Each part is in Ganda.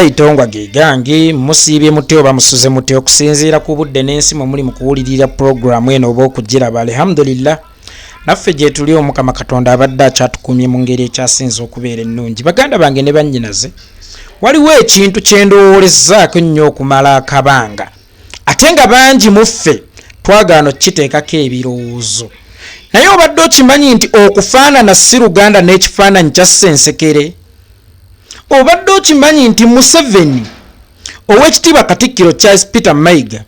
Itongwa gigangi musibye mutyo bamusuze mutyo okusinziira ku budde n'ensi mu muli mu kuwulirira programu eno oba okugiraba. Alhamdulillah naffe gye tuli Omukama Katonda abadde akyatukumye mu ngeri ekyasinze okubeera ennungi. Baganda bange ne bannyinaze, waliwo ekintu kye ndowoolezaako nnyo okumala akabanga, ate nga bangi mu ffe twagaana okukiteekako ebirowoozo. Naye obadde okimanyi nti okufaanana si Luganda n'ekifaananyi kya Ssensekere? Obadde okimanyi nti Museveni, Oweekitiibwa Katikkiro Charles Peter Mayiga,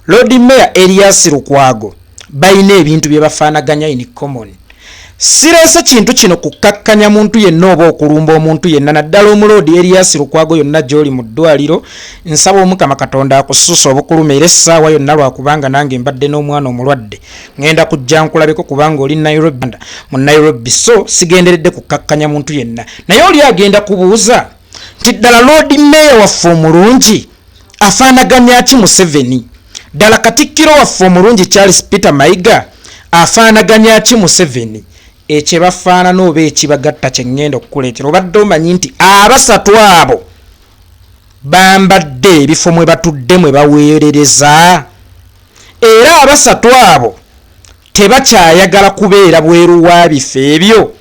Lord Mayor Erias Lukwago balina ebintu bye bafaanaganya in common. Sireese kintu kino kukakkanya muntu yenna oba okulumba omuntu yenna, naddala omulodi Erias Lukwago yonna gy'oli mu ddwaliro. Nsaba Omukama Katonda akusuusa obukulume era essaawa yonna lwakubanga nange mbadde n'omwana omulwadde ngenda kujja nkulabeko kubanga oli mu Nairobi, so sigenderedde kukakkanya muntu yenna. Naye oli agenda kubuuza nti ddala Lord Mayor waffe omulungi afaanaganya ki Museveni? Ddala Katikkiro waffe omulungi Charles Peter Mayiga afaanaganya ki Museveni? Ekye bafaanana oba ekibagatta kye ngenda okukuleetera. Obadde omanyi nti abasatu abo bambadde ebifo mwe batudde mwe baweerereza, era abasatu abo tebakyayagala kubeera bweru wa bifo ebyo.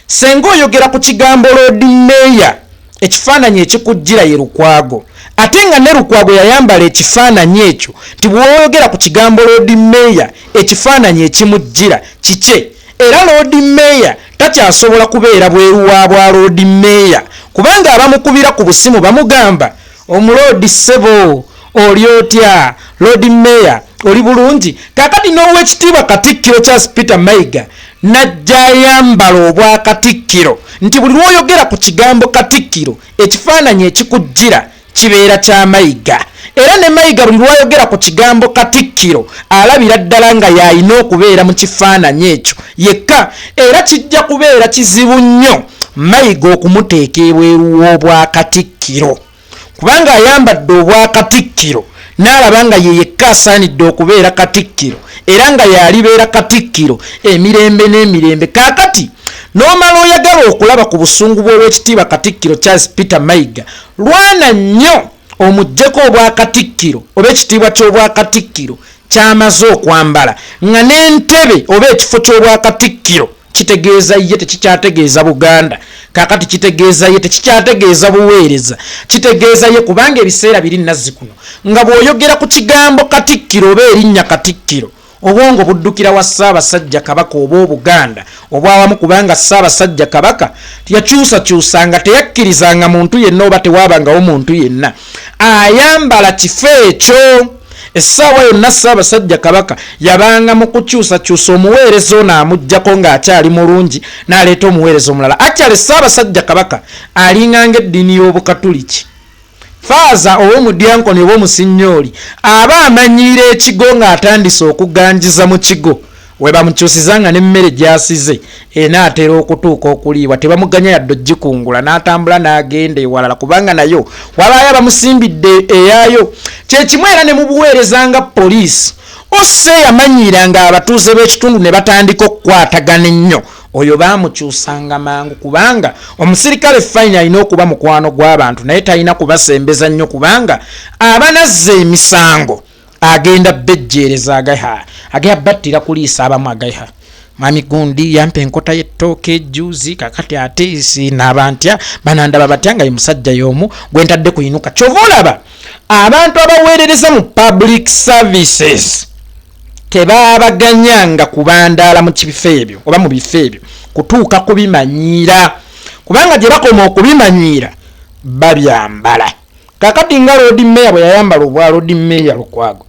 Senga oyogera ku kigambo Lord Mayor, ekifaananyi ekikujjira ye Lukwago, ate nga ne Lukwago yayambala ekifaananyi ekyo. Nti bw'oyogera ku kigambo Lord Mayor, ekifaananyi ekimujjira kikye. Era Lord Mayor takyasobola kubeera bweru wa bwa Lord Mayor, kubanga abamukubira ku busimu bamugamba, omulodi ssebo oli otya? Lord Mayor oli bulungi? Kakati n'Oweekitiibwa Katikkiro Charles Peter Mayiga najja ayambala obwa Katikkiro, nti buli lw'oyogera ku kigambo Katikkiro ekifaananyi ekikujjira kibeera kya Mayiga. Era ne Mayiga buli lw'ayogera ku kigambo Katikkiro alabira ddala nga y'alina okubeera mu kifaananyi ekyo yekka, era kijja kubeera kizibu nnyo Mayiga okumuteeka ebweru w'obwa Katikkiro, kubanga ayambadde obwa Katikkiro n'alaba nga ye yekka asaanidde okubeera Katikkiro, era nga y'alibeera Katikkiro emirembe n'emirembe. Kaakati n'omala oyagala okulaba ku busungu bw'Oweekitiibwa Katikkiro Charles Peter Mayiga, lwana nnyo omuggyeko obwa Katikkiro oba ekitiibwa ky'obwa Katikkiro kyamaze okwambala, nga n'entebe oba ekifo ky'obwa Katikkiro kitegeeza ye tekikyategeeza Buganda. Kaakati kitegeeza ye tekikyategeeza buweereza, kitegeeza ye kubanga ebiseera biri nazzikuno nga bw'oyogera ku kigambo Katikkiro oba erinnya Katikkiro obwongo buddukira wa Ssaabasajja Kabaka oba Obuganda obwawamu, kubanga Ssaabasajja Kabaka yakyusakyusanga, teyakkirizanga muntu yenna oba tewaabangawo muntu yenna ayambala kifo ekyo. Essaawa yonna Ssaabasajja Kabaka yabanga mu kukyusakyusa omuweereza ono amuggyako ng'akyali mulungi n'aleeta omuweereza omulala. Akyali Ssaabasajja Kabaka alinganga eddiini y'Obukatuliki. Faaza oba omudyankoni oba omusinyooli aba amanyiira ekigo ng'atandise okuganjiza mu kigo, we bamukyusizanga n'emmere gy'asize enaatera okutuuka okuliibwa. Tebamuganya yadde ogikungula n'atambula n'agenda ewalala, kubanga nayo wabaayo abamusimbidde eyaayo. Kyekimu era ne mu buweereza nga poliisi, osse yamanyiiranga abatuuze b'ekitundu ne batandika okukwatagana ennyo, oyo baamukyusanga mangu, kubanga omusirikale fayini alina okuba mukwano gw'abantu naye talina kubasembeza nnyo, kubanga abanazza emisango agenda bejjeereza agayabattira kuliisa abamu agaiha. Mwami gundi yampa enkota y'ettooke ejjuuzi, kakati ate sinaaba ntya banandaba batya nga ye musajja y'omu gwe ntadde kuyinuka. Kyova olaba abantu abaweerereza mu public services tebabaganyanga kubandaala mu kifo ebyo oba mu bifo ebyo kutuuka kubimanyiira, kubanga gye bakoma okubimanyiira babyambala. Kakati nga Lord Mayor bwe yayambala obwa Lord Mayor Lukwago,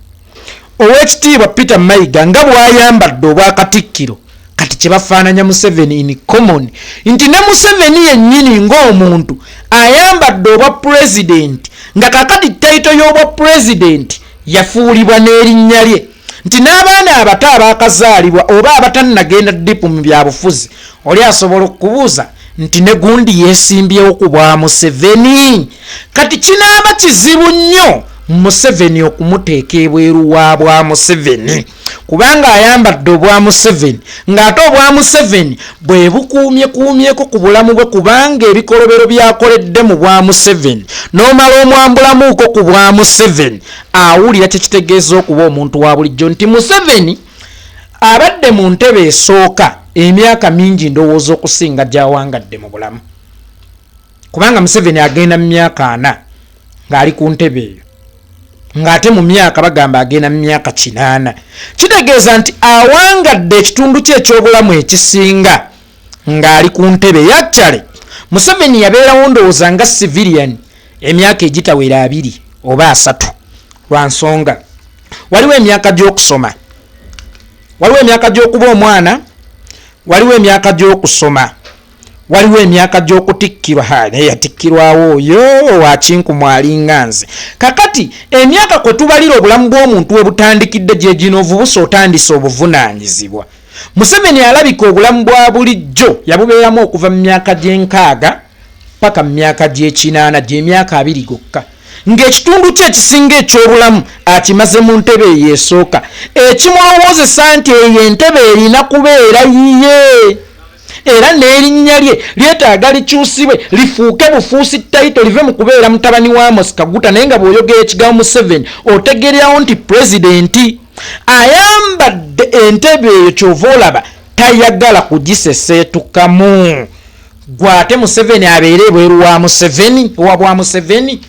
Oweekitiibwa Peter Mayiga nga bw'ayambadde obwa Katikkiro, kati kye bafaananya Museveni in common, nti ne Museveni yennyini ng'omuntu ayambadde obwa President, nga kakati tayito y'obwa President yafuulibwa n'erinnya lye, nti n'abaana abato abaakazaalibwa oba abatannagenda dipu mu byabufuzi oli asobola okubuuza nti ne gundi yeesimbyewo ku bwa Museveni. Kati kinaaba kizibu nnyo Museveni okumuteeka ebweru wa bwa Museveni, kubanga ayambadde obwa Museveni ng'ate obwa Museveni bwe bukuumyeko ku bulamu bwe kubanga ebikolobero byakoledde mu bwa Museveni n'omala omwambulamuuko ku bwa Museveni awulira kyekitegeeza okuba omuntu wa bulijjo nti Museveni abadde mu ntebe esooka emyaka mingi ndowooza okusinga gy'awangadde mu bulamu kubanga Museveni agenda mu myaka 4 ng'ali ku ntebe eyo ng'ate mu myaka bagamba agenda mu myaka 8 kitegeeza nti awangadde ekitundu kye eky'obulamu ekisinga ng'ali ku ntebe yakyale Museveni yabeerawo ndowooza nga civilian emyaka egitawera 2 oba 3 lwa nsonga waliwo emyaka gy'okusoma waliwo emyaka gy'okuba omwana waliwo emyaka gy'okusoma waliwo emyaka gy'okutikkirwa yatikkirwawo oyo wakinku mwalinga nze kakati emyaka kwe tubalira obulamu bw'omuntu we butandikidde gye gino ovubusa otandise obuvunaanyizibwa Museveni alabika obulamu bwa bulijjo yabubeeramu okuva mu myaka gye6 paka mu myaka gye8 gy'emyaka 2 gokka ng'ekitundu kye ekisinga eky'obulamu akimaze mu ntebe eyo esooka ekimulowoozesa nti eyo entebe erina kubeera yiye era n'erinnya lye lyetaaga likyusibwe lifuuke bufuusi ttayito live mu kubeera mutabani wa Amos Kaguta naye nga bw'oyogera ekigambo Museveni otegererawo nti pulezidenti ayambadde entebe eyo kyova olaba tayagala kugiseseetukamu gwate Museveni abeere ebweru wa Museveni owabwa Museveni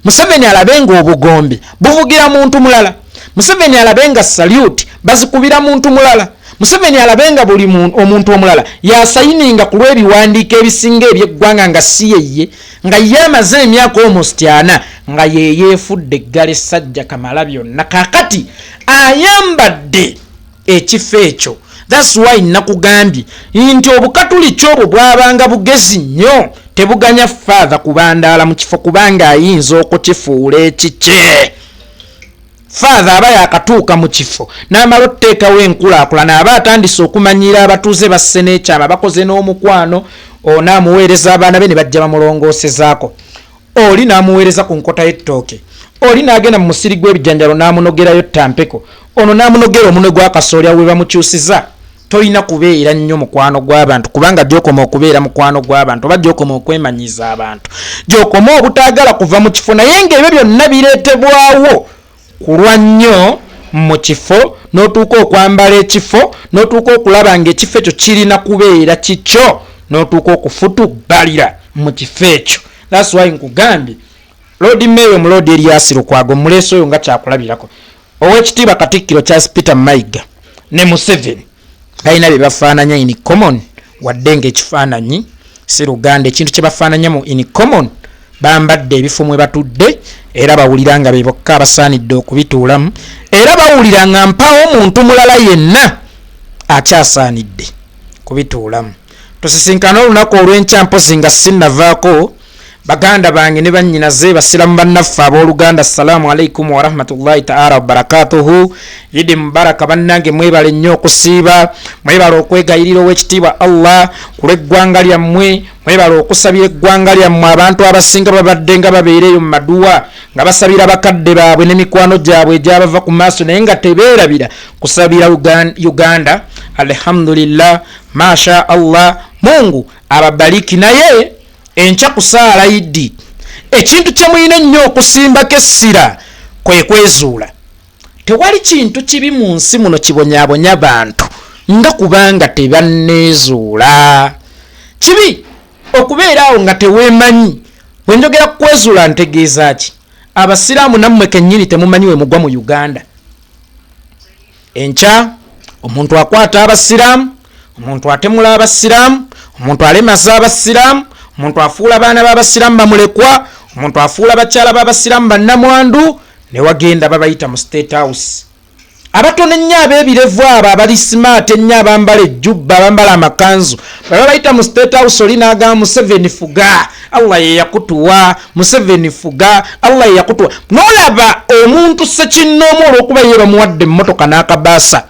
Museveni alabe nga obugombe buvugira muntu mulala Museveni alabe nga salute bazikubira muntu mulala Museveni alabe nga buli omuntu omulala yasayininga ku lw'ebiwandiiko ebisinga eby'eggwanga nga si yeye nga ye amaze emyaka almost 4 nga ye yeefudde eggala essajja kamala byonna kakati ayambadde ekifo ekyo. That's why nakugambye nti obukatuli kyobwo bwabanga bugezi nnyo tebuganya father kubandaala mu kifo kubanga ayinza okukifuula ekikye. Father aba yakatuuka mu kifo n'amala otteekawo enkulaakulana aba atandise okumanyira abatuuze basse n'ekyama bakoze n'omukwano onaamuweereza abaana be ne bajja bamulongoosezaako oli n'amuweereza ku nkota y'ettooke oli n'agenda mu musiri gw'ebijanjalo n'amunogerayo tampeko ono n'amunogera omunwe gwa kasoolya we bamukyusiza. Tolina kubeera nnyo mukwano gw'abantu kubanga gy'okoma okubeera mukwano gw'abantu oba gy'okoma okwemanyiza abantu gy'okoma obutaagala kuva mu kifo naye ng'ebyo byonna bireetebwawo kulwa nnyo mu kifo n'otuuka okwambala ekifo n'otuuka okulaba ng'ekifo ekyo kirina kubeera kikyo n'otuuka okufutubalira mu kifo ekyo. That's why nkugambye Lord Mayor mu Lord Elias Lukwago muleso oyo nga kyakulabirako Oweekitiibwa Katikkiro Charles Peter Mayiga ne Museveni balina bye bafaananya in common wadde ng'ekifaananyi si Luganda ekintu kye bafaananyamu in common bambadde ebifo mwe batudde era bawulira nga be bokka abasaanidde okubituulamu era bawulira nga mpawo omuntu mulala yenna akyasaanidde kubituulamu. Tusisinkana olunaku olw'enkya mpozi nga sinnavaako baganda bange ne bannyinaze basiramu bannaffe abooluganda assalamu alaikum warahmatullahi ta'ala wabarakatuhu. Idi mubaraka bannange mwebale nnyo okusiiba mwebale okwegayirira Oweekitiibwa Allah ku lw'eggwanga lyammwe mwebale okusabira eggwanga lyammwe abantu abasinga babadde nga babeereyo mu maduwa nga basabira bakadde baabwe n'emikwano gyabwe egyabava ku maaso naye nga tebeerabira kusabira Uganda. Alhamdulillah masha Allah Mungu ababaliki naye enkya kusaala Idi ekintu kye mulina nnyo okusimbako essira kwe kwezuula. Tewali kintu kibi mu nsi muno kibonyaabonya bantu nga kubanga tebanneezuula. Kibi okubeeraawo nga teweemanyi. Bwe njogera ku kwezuula ntegeeza ki? Abasiraamu nammwe kennyini temumanyi we mugwa mu Uganda. Enkya omuntu akwata abasiraamu, omuntu atemula abasiraamu, omuntu alemaza abasiraamu, omuntu afuula abaana b'abasiraamu bamulekwa, omuntu afuula abakyala b'abasiraamu bannamwandu ne wagenda babayita mu State House. Abatono ennyo ab'ebirevu abo abali smart ennyo abambala ejjubba abambala amakanzu babayita mu State House oli n'agamba Museveni fuga Allah ye yakutuwa Museveni fuga Allah ye yakutuwa. N'olaba omuntu sekinnoomu olw'okuba ye bamuwadde emmotoka n'akabaasa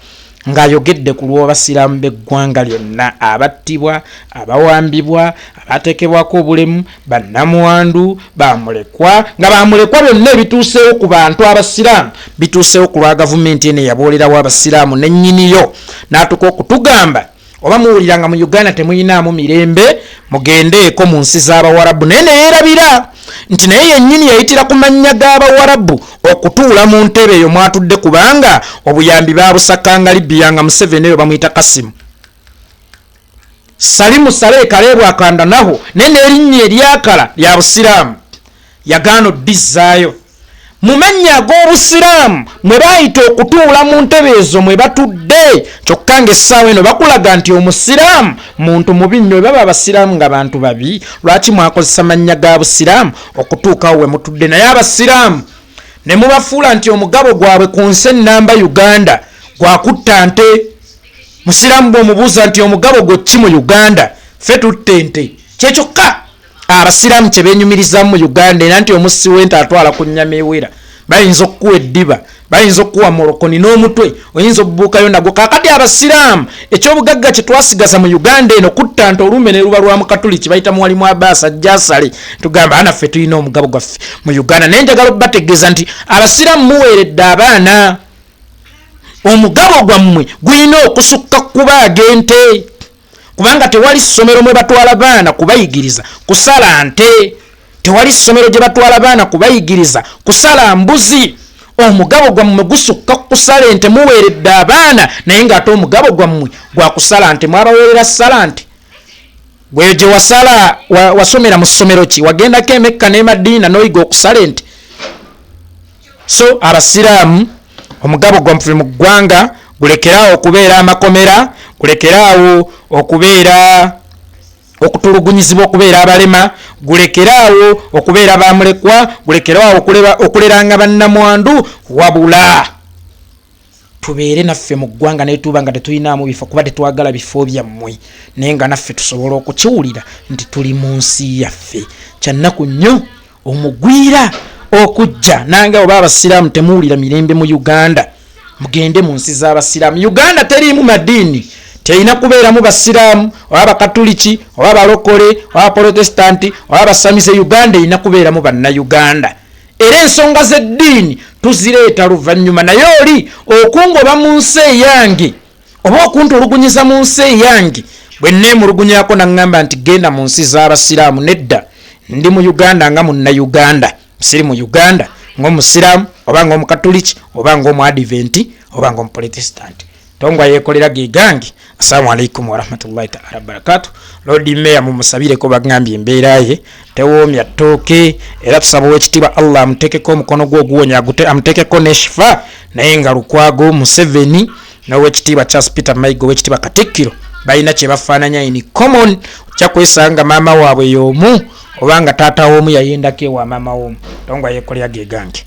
ng'ayogedde ku lw'abasiraamu b'eggwanga lyonna abattibwa, abawambibwa, abateekebwako obulemu, bannamuwandu, bamulekwa, nga bamulekwa byonna ebituuseewo ku bantu abasiraamu bituuseewo ku lwa gavumenti eno eyaboolerawo abasiraamu nennyiniyo n'atuka okutugamba oba muwulira nga mu Uganda temuyinaamu mirembe mugendeeko mu nsi z'Abawarabu. Naye neyeerabira nti naye yennyini yayitira ku mannya g'Abawarabu okutuula mu ntebe eyo mwatudde kubanga obuyambi babusakanga Libya nga Museveni eyo bamuyita Kasimu. Salimu Saleh Kalebu akandanaho naye n'erinnya eryakala lya busiraamu yagaana oddizzaayo. Mu mannya ag'obusiraamu mwe baayita okutuula mu ntebe ezo mwe batudde, kyokka ng'essaawa eno bakulaga nti omusiraamu muntu mubi nnyo. Baba abasiraamu nga bantu babi, lwaki mwakozesa mannya ga busiraamu okutuukawo we mutudde? Naye abasiraamu ne mubafuula nti omugabo gwabwe ku nsi ennamba Uganda gwakutta nte. Musiraamu bw'omubuuza nti omugabo gwo ki mu Uganda, ffe tutte nte. Kyekyokka abasiraamu kye beenyumirizaamu mu Uganda era nti omussi w'ente atwala ku nnyama ewera. Bayinza okukuwa eddiba, bayinza okukuwa molokoni n'omutwe, oyinza okubuukayo nagwo. Kaakati abasiraamu ekyobugagga kye twasigaza mu Uganda eno kutta nte olume ne luba lwa Mukatuliki bayita Mwalimu Abbas ajja asale. Tugamba anaffe tulina omugabo gwaffe mu Uganda. Naye njagala okubategeeza nti abasiraamu muweeredde abaana. Omugabo gwammwe gulina okusukka kubaaga ente, kubanga tewali ssomero mwe batwala baana kubayigiriza kusala nte, tewali ssomero gye batwala baana kubayigiriza kusala mbuzi. Omugabo gwammwe gusukka kusala ente. Muweeredde abaana naye ng'ate omugabo gwammwe gwa kusala nte. Mwabaweerera sala nte. Gwe gye wasala wasomera mu ssomero ki? Wagendako e Mecca ne Madina n'oyiga okusala ente. So abasiraamu omugabo gwaffe mu ggwanga gulekeraawo okubeera amakomera, gulekeraawo okubeera okutulugunyizibwa okubeera abalema, gulekeraawo okubeera bamulekwa, gulekeraawo okuleranga bannamwandu, wabula tubeere naffe mu ggwanga naye tuba nga tetulinaamu bifo kuba tetwagala bifo byammwe, naye nga naffe tusobola okukiwulira nti tuli mu nsi yaffe. Kyannaku nnyo omugwira okujja nange oba abasiraamu temuwulira mirembe mu Uganda, mugende mu nsi z'abasiraamu. Uganda teriimu madiini, terina kubeeramu basiraamu oba abakatuliki oba abalokole oba abaprotestanti oba abasamize. Uganda erina kubeeramu bannayuganda. Era ensonga z'eddiini tuzireeta luvannyuma. Naye oli okungoba mu nsi eyange oba okuntulugunyiza mu nsi eyange, bwe nneemulugunyako naŋŋamba nti genda mu nsi z'abasiraamu. Nedda, ndi mu Uganda nga munnayuganda, siri mu Uganda ng'omusiraamu oba ng'omukatuliki oba ng'omuadiventi oba ng'omuprotestanti. Itongwa Yekolera ge gange. Assalamu alaikum warahmatullahi ta'ala wabarakatuh. Lodi Meya mumusabireko bagambye embeera ye tewoomya ttooke, era tusaba Oweekitiibwa Allah amuteekeko omukono gwe oguwonya, amuteekeko n'eshifa. Naye nga Lukwago, Museveni n'Oweekitiibwa Charles Peter Mayiga, Oweekitiibwa Katikkiro balina kye bafaananya in common. Ojja kwesanga maama waabwe y'omu oba nga taata w'omu yayendako ewa maama w'omu. Itongwa Yekolera ge gange.